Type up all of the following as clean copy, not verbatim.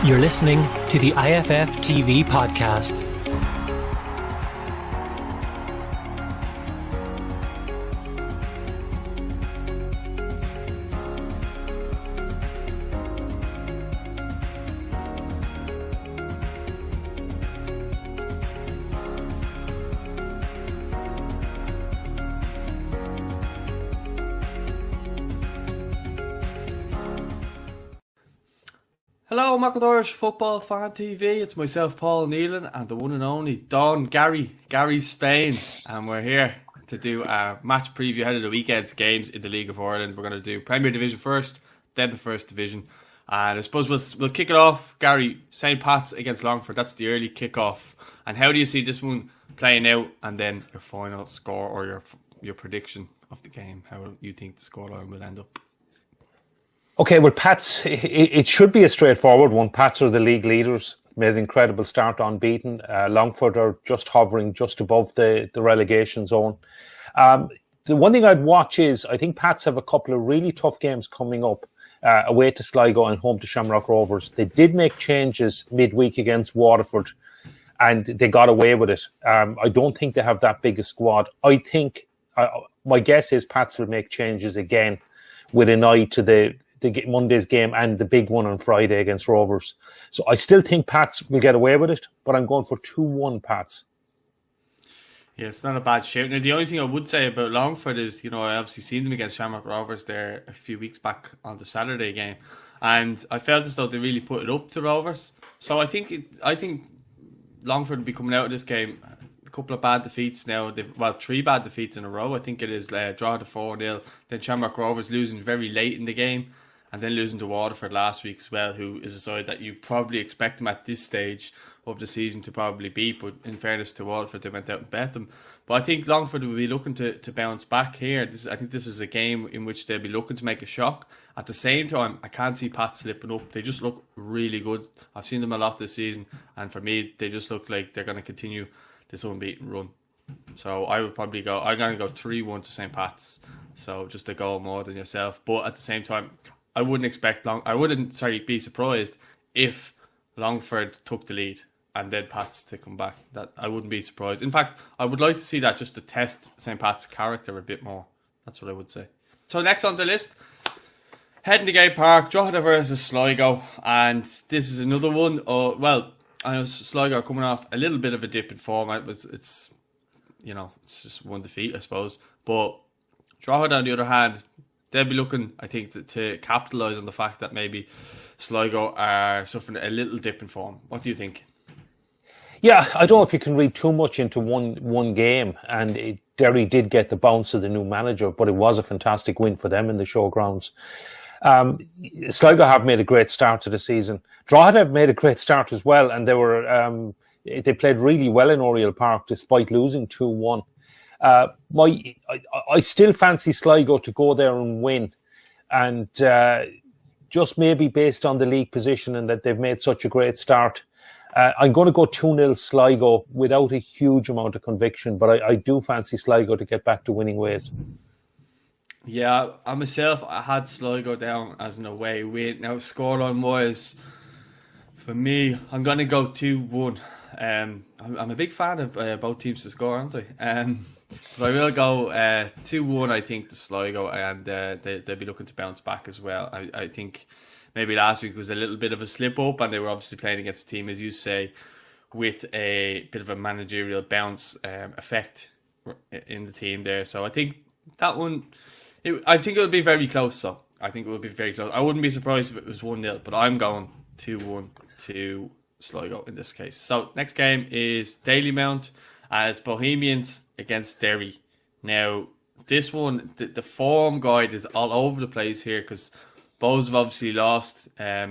You're listening to the IFF TV podcast. Hello, Macador's Football Fan TV. It's myself, Paul Nealon, and the one and only Don Gary Spain. And we're here to do a match preview ahead of the weekend's games in the League of Ireland. We're going to do Premier Division first, then the First Division. And I suppose we'll kick it off, Gary, St. Pat's against Longford. That's the early kick-off. And how do you see this one playing out? And then your final score or your prediction of the game, how you think the scoreline will end up. Okay, with Pats, it should be a straightforward one. Pats are the league leaders, made an incredible start unbeaten. Longford are just hovering just above the relegation zone. The one thing I'd watch is, I think Pats have a couple of really tough games coming up, away to Sligo and home to Shamrock Rovers. They did make changes midweek against Waterford, and they got away with it. I don't think they have that big a squad. I think, my guess is Pats will make changes again with an eye to the Monday's game and the big one on Friday against Rovers. So I still think Pats will get away with it, but I'm going for 2-1 Pats. Yeah, it's not a bad shout. Now, the only thing I would say about Longford is, I obviously seen them against Shamrock Rovers there a few weeks back on the Saturday game, and I felt as though they really put it up to Rovers. So I think Longford will be coming out of this game a couple of bad defeats now. Three bad defeats in a row. I think it is draw to 4-0. Then Shamrock Rovers losing very late in the game, and then losing to Waterford last week as well, who is a side that you probably expect them at this stage of the season to probably beat. But in fairness to Waterford, they went out and bet them. But I think Longford will be looking to bounce back here. I think this is a game in which they'll be looking to make a shock. At the same time, I can't see Pat slipping up. They just look really good. I've seen them a lot this season, and for me, they just look like they're going to continue this unbeaten run. So I'm going to go 3-1 to St. Pat's. So just a goal more than yourself. But at the same time, I wouldn't be surprised if Longford took the lead and then Pats to come back. That I wouldn't be surprised. In fact, I would like to see that just to test St. Pat's character a bit more. That's what I would say. So next on the list, heading to Gay Park, Drogheda versus Sligo, and this is another one. I know Sligo are coming off a little bit of a dip in form. It's just one defeat, I suppose. But Drogheda, on the other hand, they'll be looking, I think, to capitalise on the fact that maybe Sligo are suffering a little dip in form. What do you think? Yeah, I don't know if you can read too much into one game. And Derry did get the bounce of the new manager, but it was a fantastic win for them in the showgrounds. Sligo have made a great start to the season. Drogheda have made a great start as well, and they played really well in Oriel Park despite losing 2-1. I still fancy Sligo to go there and win, and just maybe based on the league position and that they've made such a great start, I'm going to go 2-0 Sligo without a huge amount of conviction, but I do fancy Sligo to get back to winning ways. Yeah, I myself, I had Sligo down as an away win. Now, scoreline wise, for me, I'm going to go 2-1. I'm a big fan of both teams to score, aren't I? But I will go 2-1, I think, to Sligo, and they'll be looking to bounce back as well. I think maybe last week was a little bit of a slip-up, and they were obviously playing against a team, as you say, with a bit of a managerial bounce effect in the team there. So I think that one, I think it will be very close, though. I think it will be very close. I wouldn't be surprised if it was 1-0, but I'm going 2-1 to Sligo in this case. So next game is Dalymount, and it's Bohemians against Derry. Now, this one, the form guide is all over the place here because Bows have obviously lost a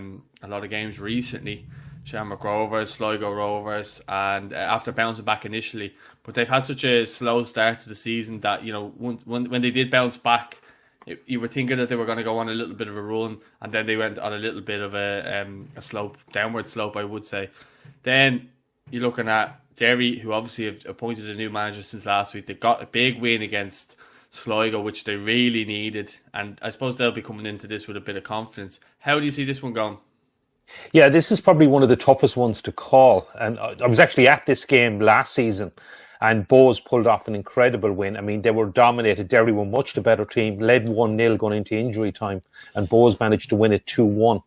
lot of games recently. Shamrock Rovers, Sligo Rovers, and after bouncing back initially. But they've had such a slow start to the season that, when they did bounce back, you were thinking that they were going to go on a little bit of a run, and then they went on a little bit of a downward slope, I would say. Then you're looking at Derry, who obviously have appointed a new manager since last week. They got a big win against Sligo, which they really needed, and I suppose they'll be coming into this with a bit of confidence. How do you see this one going? Yeah, this is probably one of the toughest ones to call. And I was actually at this game last season, and Bohs pulled off an incredible win. I mean, they were dominated. Derry were much the better team, led 1-0 going into injury time, and Bohs managed to win it 2-1.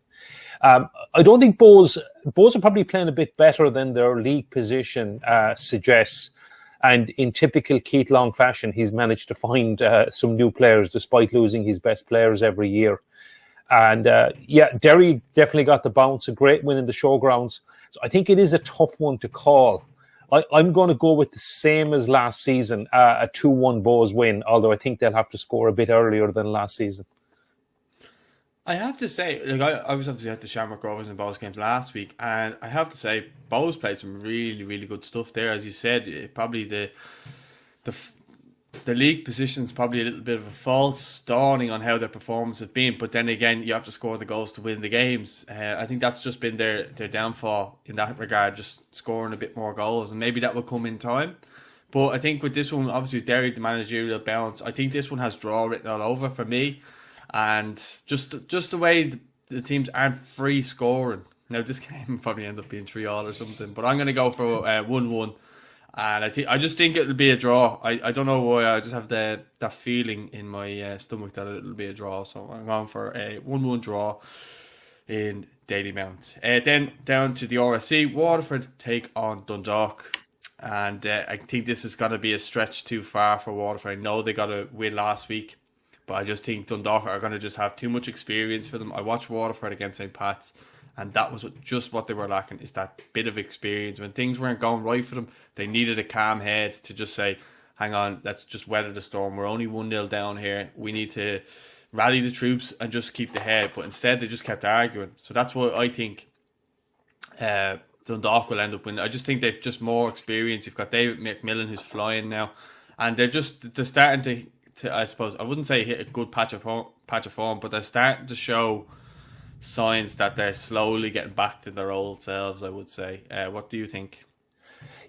I don't think Bohs are probably playing a bit better than their league position suggests. And in typical Keith Long fashion, he's managed to find some new players despite losing his best players every year. And Derry definitely got the bounce, a great win in the showgrounds. So I think it is a tough one to call. I'm going to go with the same as last season, a 2-1 Bohs win, although I think they'll have to score a bit earlier than last season. I have to say, I was obviously at the Shamrock Rovers and Bohs games last week, and I have to say, Bohs played some really, really good stuff there. As you said, probably the league position is probably a little bit of a false dawning on how their performance has been, but then again, you have to score the goals to win the games. I think that's just been their downfall in that regard, just scoring a bit more goals, and maybe that will come in time. But I think with this one, obviously Derry, the managerial balance, I think this one has draw written all over for me. And just the way the teams aren't free scoring. Now this game will probably end up being 3-3 or something, but I'm going to go for 1-1, and I just think it'll be a draw. I don't know why, I just have that feeling in my stomach that it'll be a draw. So I'm going for a 1-1 draw in Dalymount. Then down to the RSC, Waterford take on Dundalk. And I think this is going to be a stretch too far for Waterford. I know they got a win last week, but I just think Dundalk are going to just have too much experience for them. I watched Waterford against St. Pat's, and that was just what they were lacking, is that bit of experience. When things weren't going right for them, they needed a calm head to just say, hang on, let's just weather the storm. We're only 1-0 down here. We need to rally the troops and just keep the head. But instead, they just kept arguing. So that's what I think Dundalk will end up winning. I just think they've just more experience. You've got David McMillan, who's flying now, and they're starting to I suppose, I wouldn't say hit a good patch of form, but they're starting to show signs that they're slowly getting back to their old selves, I would say. What do you think?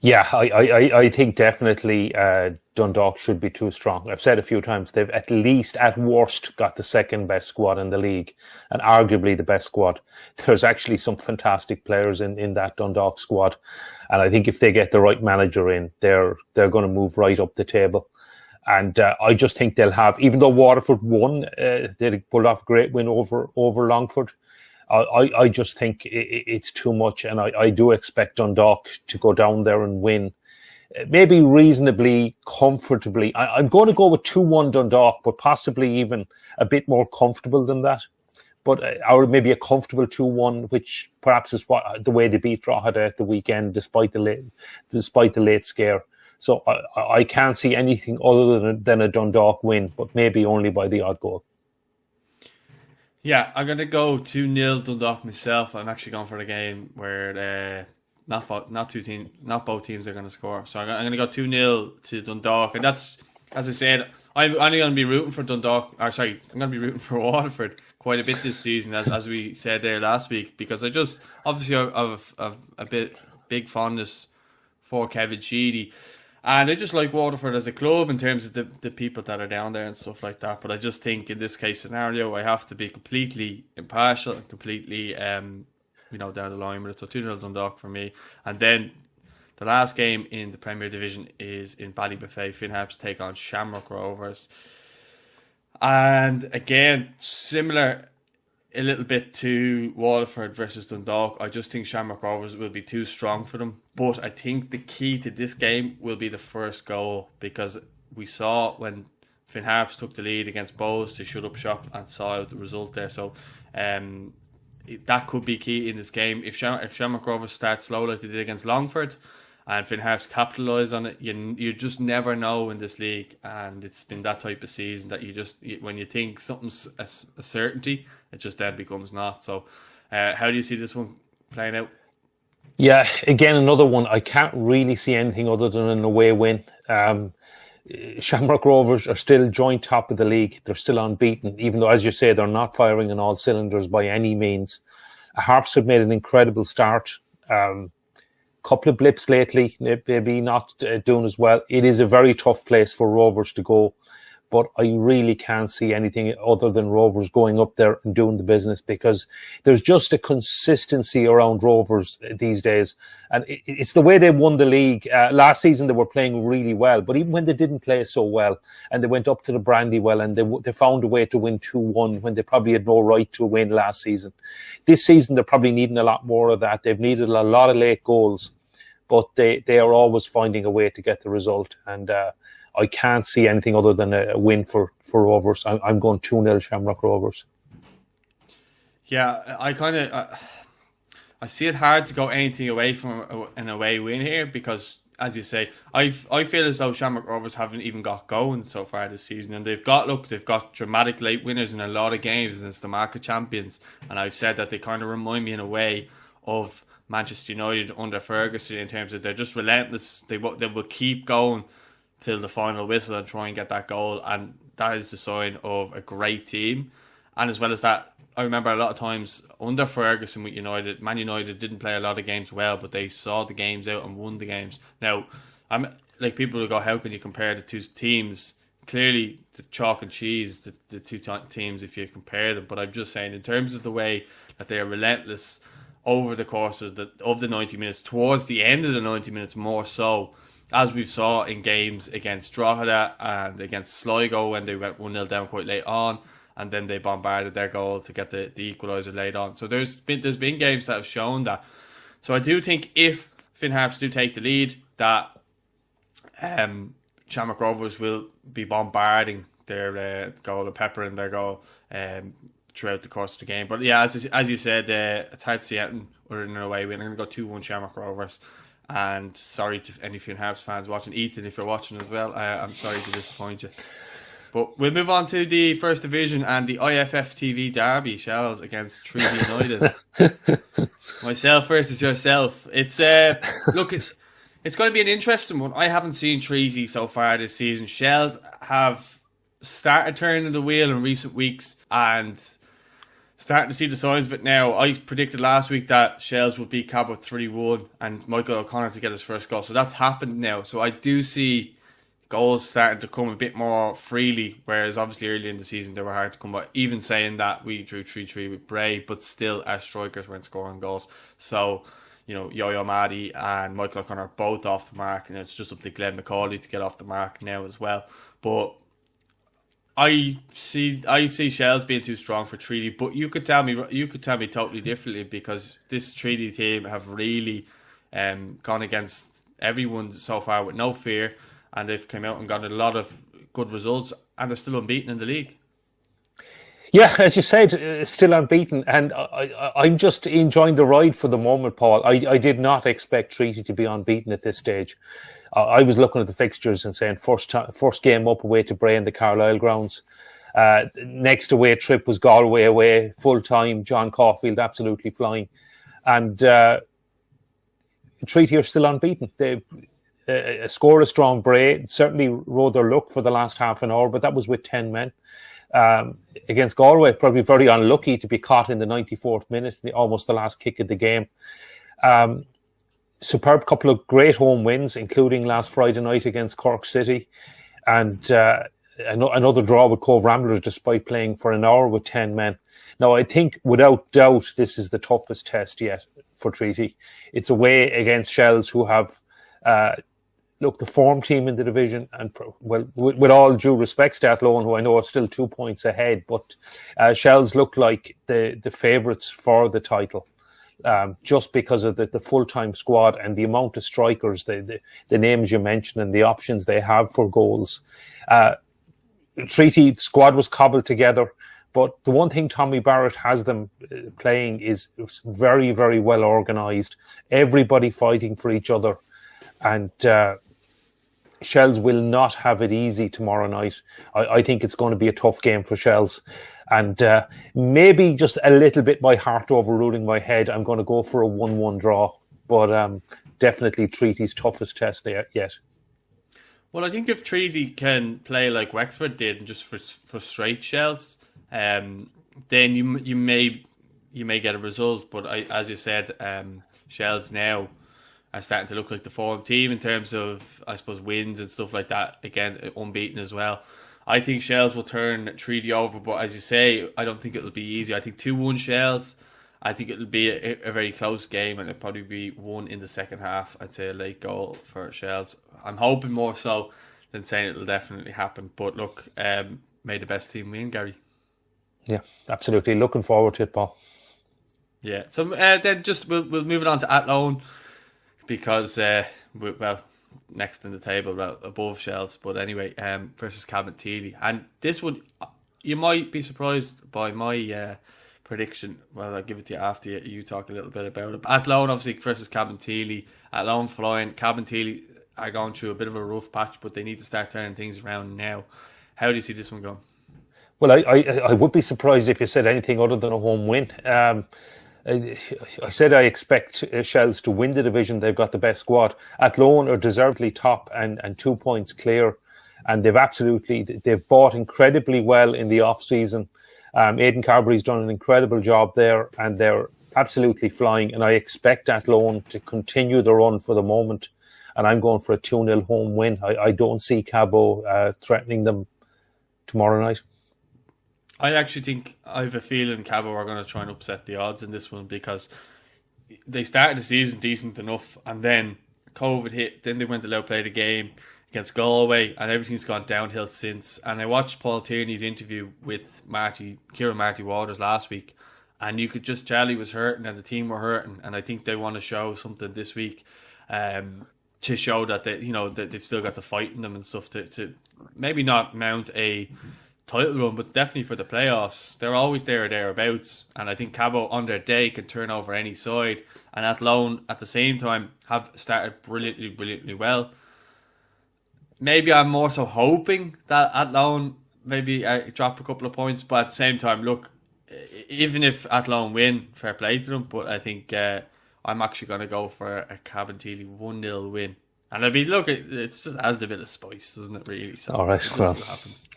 Yeah, I think definitely Dundalk should be too strong. I've said a few times, they've at least, at worst, got the second best squad in the league, and arguably the best squad. There's actually some fantastic players in that Dundalk squad, and I think if they get the right manager in, they're going to move right up the table. And I just think they'll have, even though Waterford won, they pulled off a great win over Longford. I just think it's too much, and I do expect Dundalk to go down there and win, maybe reasonably comfortably. I'm going to go with 2-1 Dundalk, but possibly even a bit more comfortable than that. But or maybe a comfortable 2-1, which perhaps is the way they beat Drogheda at the weekend, despite the late scare. So I can't see anything other than a Dundalk win, but maybe only by the odd goal. Yeah, I'm going to go 2-0 Dundalk myself. I'm actually going for the game where not both teams are going to score. So I'm going to go 2-0 to Dundalk. And that's, as I said, I'm only going to be rooting for Dundalk. I'm going to be rooting for Waterford quite a bit this season, as we said there last week, because I just, obviously, I've a big fondness for Kevin Sheedy. And I just like Waterford as a club in terms of the people that are down there and stuff like that. But I just think in this case scenario, I have to be completely impartial and completely, down the line with it. So 2-0 Dundalk for me. And then the last game in the Premier Division is in Ballybuffet. Finn Harps take on Shamrock Rovers. And again, similar a little bit to Waterford versus Dundalk. I just think Shamrock Rovers will be too strong for them. But I think the key to this game will be the first goal, because we saw when Finn Harps took the lead against Bohs to shut up shop and saw the result there. So that could be key in this game. If Shamrock Rovers start slow like they did against Longford, and Finn Harps capitalise on it, you just never know in this league. And it's been that type of season that when you think something's a certainty, it just then becomes not. So how do you see this one playing out? Yeah, again, another one. I can't really see anything other than an away win. Shamrock Rovers are still joint top of the league. They're still unbeaten, even though, as you say, they're not firing on all cylinders by any means. Harps have made an incredible start. Couple of blips lately, maybe not doing as well. It is a very tough place for Rovers to go. but I really can't see anything other than Rovers going up there and doing the business, because there's just a consistency around Rovers these days. And it's the way they won the league. Last season, they were playing really well, but even when they didn't play so well and they went up to the Brandywell and they found a way to win 2-1 when they probably had no right to win last season. This season, they're probably needing a lot more of that. They've needed a lot of late goals, but they are always finding a way to get the result. And I can't see anything other than a win for Rovers. I'm going 2-0 Shamrock Rovers. Yeah, I see it hard to go anything away from an away win here, because, as you say, I feel as though Shamrock Rovers haven't even got going so far this season, and they've got dramatic late winners in a lot of games, and it's the market champions. And I've said that they kind of remind me in a way of Manchester United under Ferguson, in terms of they're just relentless. They will keep going till the final whistle and try and get that goal, and that is the sign of a great team. And as well as that, I remember a lot of times under Ferguson with United, Man United didn't play a lot of games well, but they saw the games out and won the games. Now, I'm like, people will go, how can you compare the two teams? Clearly, the chalk and cheese, the two teams, if you compare them. But I'm just saying, in terms of the way that they are relentless over the course of the 90 minutes, towards the end of the 90 minutes more so, as we saw in games against Drogheda and against Sligo when they went 1-0 down quite late on, and then they bombarded their goal to get the equaliser late on. So there's been games that have shown that. So I do think if Finn Harps do take the lead, that Shamrock Rovers will be bombarding their goal and peppering their goal throughout the course of the game. But yeah, as you said, it's hard to see anything other than an away win. I'm going to go 2-1 Shamrock Rovers. And sorry to any Finn Harps fans watching. Ethan, if you're watching as well, I'm sorry to disappoint you. But we'll move on to the First Division and the IFF TV derby, Shells against Treaty United. Myself versus yourself. It's it's going to be an interesting one. I haven't seen Treaty so far this season. Shells have started turning the wheel in recent weeks and starting to see the signs of it now. I predicted last week that Shells would beat Cabot 3-1 and Michael O'Connor to get his first goal. So that's happened now. So I do see goals starting to come a bit more freely, whereas obviously early in the season they were hard to come by. Even saying that, we drew 3-3 with Bray, but still our strikers weren't scoring goals. So, you know, Yo-Yo Maddy and Michael O'Connor are both off the mark, and it's just up to Glenn McCauley to get off the mark now as well. But I see Shells being too strong for Treaty, but you could tell me totally differently, because this Treaty team have really gone against everyone so far with no fear, and they've come out and got a lot of good results, and they're still unbeaten in the league. Yeah, as you said, still unbeaten, and I'm just enjoying the ride for the moment, Paul. I did not expect Treaty to be unbeaten at this stage. I was looking at the fixtures and saying first game up away to Bray in the Carlisle grounds. Next away trip was Galway away, full time, John Caulfield absolutely flying. And Treaty are still unbeaten. They scored a strong Bray, certainly rode their luck for the last half an hour, but that was with 10 men. Against Galway, probably very unlucky to be caught in the 94th minute, almost the last kick of the game. Superb couple of great home wins, including last Friday night against Cork City, and another draw with Cove Ramblers despite playing for an hour with 10 men. Now, I think without doubt this is the toughest test yet for Treaty. It's away against Shells, who have the form team in the division, and well, with all due respect to Athlone, who I know are still 2 points ahead, but Shells look like the favourites for the title. Just because of the full-time squad and the amount of strikers, the names you mentioned and the options they have for goals. Treaty squad was cobbled together, but the one thing Tommy Barrett has them playing is very, very well organised. Everybody fighting for each other, and Shells will not have it easy tomorrow night. I think it's going to be a tough game for Shells. And maybe just a little bit my heart overruling my head, I'm going to go for a 1-1 draw. But definitely Treaty's toughest test yet. Well, I think if Treaty can play like Wexford did and just frustrate Shells, then you may get a result. But as you said, Shells now are starting to look like the form team in terms of, I suppose, wins and stuff like that. Again, unbeaten as well. I think Shells will turn Treaty over, but as you say, I don't think it'll be easy. I think 2-1 Shells. I think it'll be a very close game, and it'll probably be one in the second half. I'd say a late goal for Shells. I'm hoping more so than saying it'll definitely happen. But look, may the best team win, Gary. Yeah, absolutely. Looking forward to it, Paul. Yeah. So then just we'll move it on to Athlone, because next in the table, above Shells. But anyway, versus Cabinteely, and this one you might be surprised by my prediction. Well, I'll give it to you after you talk a little bit about it. Athlone obviously versus Cabinteely. Athlone flying. Cabinteely are going through a bit of a rough patch, but they need to start turning things around now. How do you see this one going? Well, I would be surprised if you said anything other than a home win. I said I expect Shells to win the division. They've got the best squad. Athlone are deservedly top and 2 points clear, and they've bought incredibly well in the off season. Aidan Carberry's done an incredible job there, and they're absolutely flying. And I expect Athlone to continue the run for the moment. And I'm going for a 2-0 home win. I don't see Cabo threatening them tomorrow night. I actually think I have a feeling Cabo are going to try and upset the odds in this one, because they started the season decent enough, and then COVID hit. Then they went to play the game against Galway, and everything's gone downhill since. And I watched Paul Tierney's interview with Kieran Marty Waters last week, and you could just tell he was hurting and the team were hurting. And I think they want to show something this week, to show that that they've still got the fight in them and stuff to maybe not mount a title run, but definitely for the playoffs. They're always there or thereabouts, and I think Cabo on their day can turn over any side. And Athlone at the same time have started brilliantly well. Maybe I'm more so hoping that Athlone maybe drop a couple of points, but at the same time, look, even if Athlone win, fair play to them, but I think I'm actually going to go for a Cabinteely 1-0 win. And it's just adds a bit of spice, doesn't it, really? So all right, well, happens.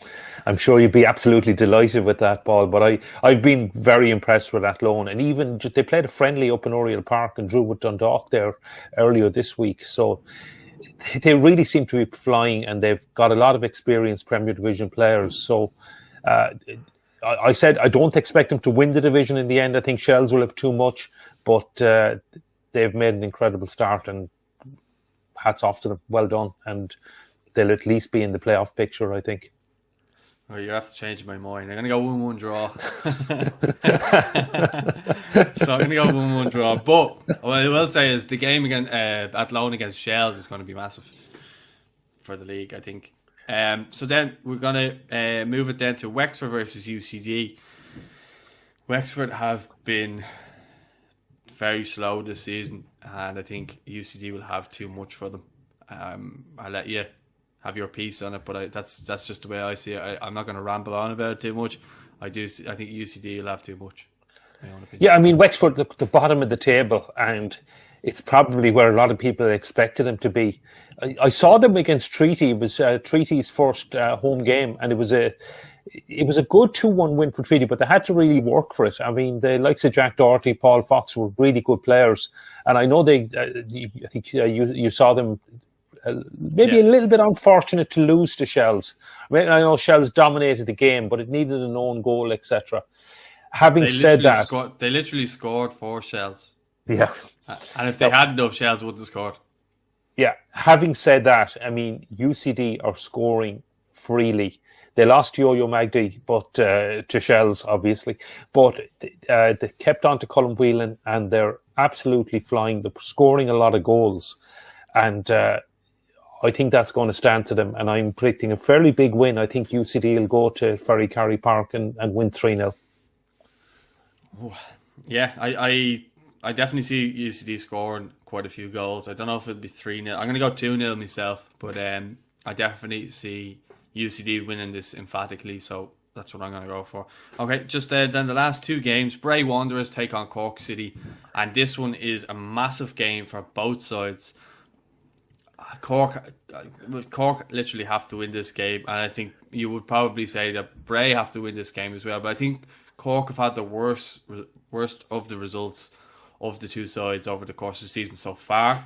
I'm sure you'd be absolutely delighted with that, Paul. But I've been very impressed with Athlone. And even they played a friendly up in Oriel Park and drew with Dundalk there earlier this week. So they really seem to be flying, and they've got a lot of experienced Premier Division players. So I said I don't expect them to win the division in the end. I think Shells will have too much, but they've made an incredible start, and hats off to them. Well done. And they'll at least be in the playoff picture, I think. Oh, you have to change my mind. I'm going to go 1-1 draw. So I'm going to go 1-1 draw. But what I will say is the game against Athlone against Shells is going to be massive for the league, I think. So then we're going to move it then to Wexford versus UCD. Wexford have been very slow this season, and I think UCD will have too much for them. I'll let you have your piece on it, but that's just the way I see it. I'm not going to ramble on about it too much. I think UCD will have too much. Yeah, I mean, Wexford, the bottom of the table, and it's probably where a lot of people expected them to be. I saw them against Treaty. It was Treaty's first home game, and it was a good 2-1 win for Treaty, but they had to really work for it. I mean, the likes of Jack Doherty, Paul Fox were really good players, and I know I think you saw them maybe a little bit unfortunate to lose to Shells. I mean, I know Shells dominated the game, but it needed an own goal, etc. Having said that, they literally scored 4 Shells. Yeah, and if they had enough, Shells wouldn't have scored. Yeah, having said that, I mean, UCD are scoring freely. They lost Yo-Yo Magdi, but to Shells, obviously. But they kept on to Colin Whelan, and they're absolutely flying. They're scoring a lot of goals. And I think that's going to stand to them. And I'm predicting a fairly big win. I think UCD will go to Ferry Carry Park and win 3-0. Yeah, I definitely see UCD scoring quite a few goals. I don't know if it'll be 3-0. I'm going to go 2-0 myself. But I definitely see UCD winning this emphatically, so that's what I'm going to go for. Okay, just then the last 2 games. Bray Wanderers take on Cork City, and this one is a massive game for both sides. Cork literally have to win this game, and I think you would probably say that Bray have to win this game as well, but I think Cork have had the worst of the results of the two sides over the course of the season so far.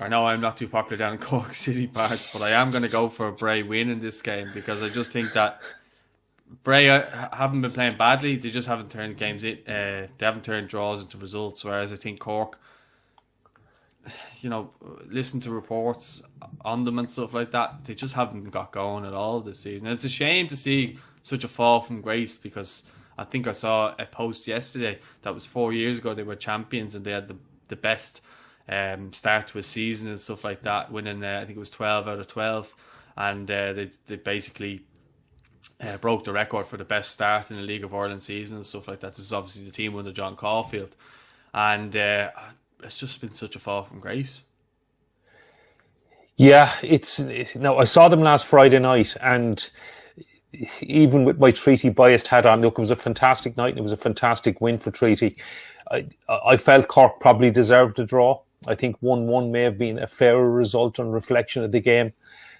I know I'm not too popular down in Cork City Park, but I am going to go for a Bray win in this game because I just think that Bray haven't been playing badly. They just haven't turned games in. They haven't turned draws into results. Whereas I think Cork, listen to reports on them and stuff like that, they just haven't got going at all this season. And it's a shame to see such a fall from grace because I think I saw a post yesterday that was 4 years ago they were champions and they had the best start to a season and stuff like that, winning I think it was 12 out of 12, and they basically broke the record for the best start in the League of Ireland season and stuff like that. This is obviously the team under John Caulfield, and it's just been such a fall from grace. Yeah, I saw them last Friday night, and even with my Treaty biased hat on, look, it was a fantastic night and it was a fantastic win for Treaty. I felt Cork probably deserved a draw. I think 1-1 may have been a fairer result on reflection of the game.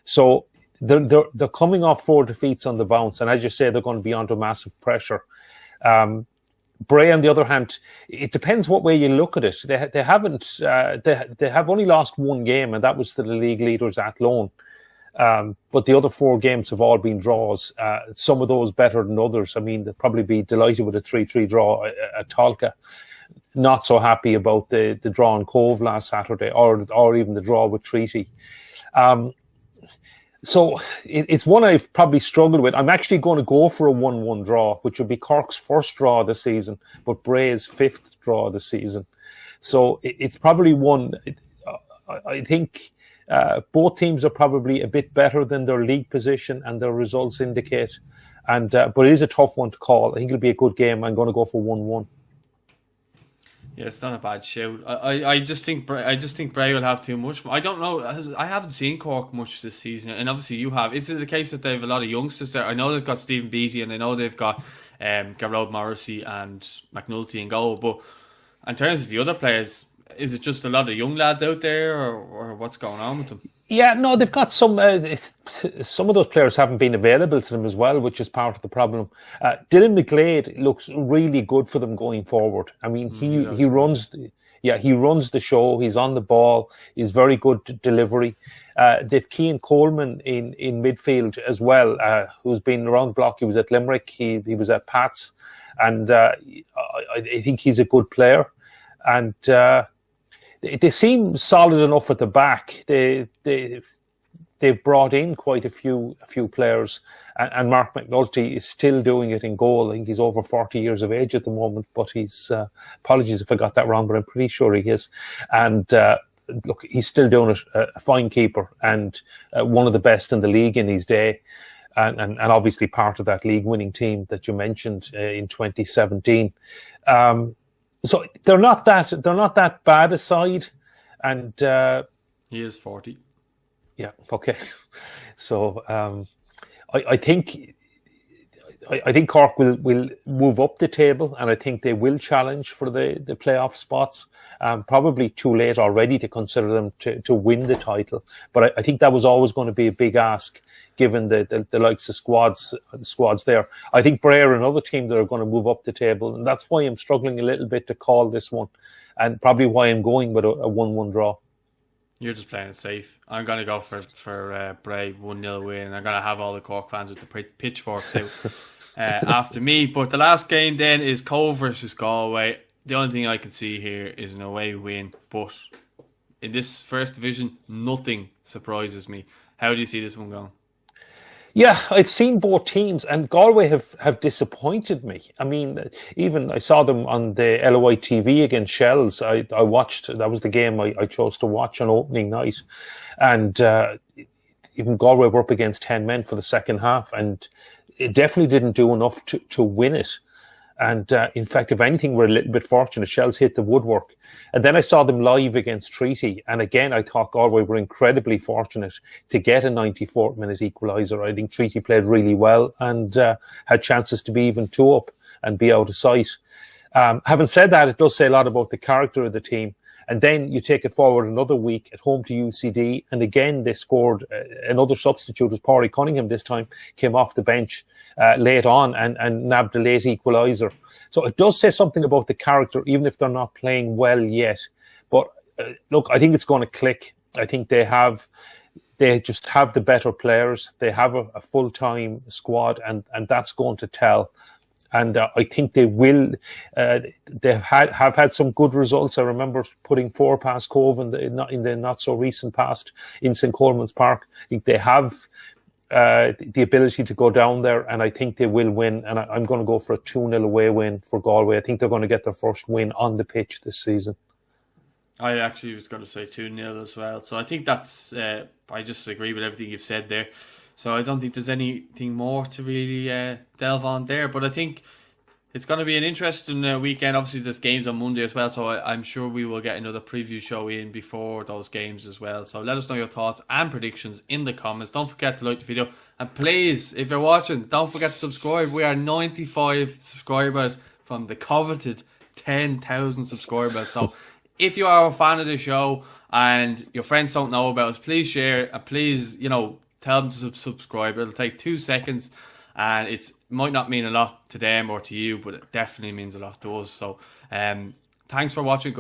So they're coming off 4 defeats on the bounce, and as you say, they're going to be under massive pressure. Bray, on the other hand, it depends what way you look at it. They have only lost 1 game, and that was to the league leaders at Athlone. But the other 4 games have all been draws. Some of those better than others. I mean, they'll probably be delighted with a 3-3 draw at Tolka. Not so happy about the draw in Cove last Saturday, or even the draw with Treaty. So it's one I've probably struggled with. I'm actually going to go for a 1-1 draw, which would be Cork's first draw of the season, but Bray's 5th draw of the season. So it's probably one. I think both teams are probably a bit better than their league position and their results indicate. But it is a tough one to call. I think it'll be a good game. I'm going to go for 1-1. Yeah, it's not a bad shout. I just think Bray will have too much. I don't know. I haven't seen Cork much this season, and obviously you have. Is it the case that they have a lot of youngsters there? I know they've got Stephen Beattie, and I know they've got Garrod Morrissey and McNulty in goal. But in terms of the other players, is it just a lot of young lads out there, or what's going on with them? Yeah, no, they've got some of those players haven't been available to them as well, which is part of the problem. Dylan McGlade looks really good for them going forward. I mean, he runs the show. He's on the ball. He's very good delivery. They've Cian Coleman in midfield as well, who's been around the block. He was at Limerick. He was at Pats, and I think he's a good player. And they seem solid enough at the back. They've brought in quite a few players, and Mark McNulty is still doing it in goal. I think he's over 40 years of age at the moment, but he's apologies if I got that wrong, but I'm pretty sure he is. And look, he's still doing it. A fine keeper and one of the best in the league in his day, and obviously part of that league-winning team that you mentioned in 2017. So they're not that bad a side, and he is 40. Yeah. Okay. So I think Cork will move up the table, and I think they will challenge for the playoff spots. Probably too late already to consider them to win the title, but I think that was always going to be a big ask given the likes of squads there. I think Bray are another team that are going to move up the table, and that's why I'm struggling a little bit to call this one, and probably why I'm going with a 1-1 draw. You're just playing it safe. I'm going to go for Bray 1-0 win. I'm going to have all the Cork fans with the pitchfork too after me. But the last game then is Cove versus Galway. The only thing I can see here is an away win. But in this first division, nothing surprises me. How do you see this one going? Yeah, I've seen both teams, and Galway have disappointed me. I mean, even I saw them on the LOI TV against Shells. I watched, that was the game I chose to watch on opening night. And even Galway were up against 10 men for the second half, and it definitely didn't do enough to win it. And in fact, if anything, we're a little bit fortunate. Shells hit the woodwork. And then I saw them live against Treaty. And again, I thought Galway were incredibly fortunate to get a 94th minute equaliser. I think Treaty played really well and had chances to be even 2-up and be out of sight. Having said that, it does say a lot about the character of the team. And then you take it forward another week at home to UCD. And again, they scored another substitute, as Pádraig Cunningham this time came off the bench late on and nabbed a late equaliser. So it does say something about the character, even if they're not playing well yet. But look, I think it's going to click. I think they just have the better players. They have a full-time squad, and that's going to tell. And I think they will. They have had some good results. I remember putting 4 past Cove in the not so recent past in St Coleman's Park. I think they have the ability to go down there, and I think they will win. And I'm going to go for a 2-0 away win for Galway. I think they're going to get their first win on the pitch this season. I actually was going to say 2-0 as well. So I think that's, I just agree with everything you've said there. So I don't think there's anything more to really delve on there. But I think it's going to be an interesting weekend. Obviously, there's games on Monday as well. So I'm sure we will get another preview show in before those games as well. So let us know your thoughts and predictions in the comments. Don't forget to like the video. And please, if you're watching, don't forget to subscribe. We are 95 subscribers from the coveted 10,000 subscribers. So if you are a fan of the show and your friends don't know about us, please share and please, tell them to subscribe. It'll take 2 seconds and it might not mean a lot to them or to you, but it definitely means a lot to us. So thanks for watching, guys.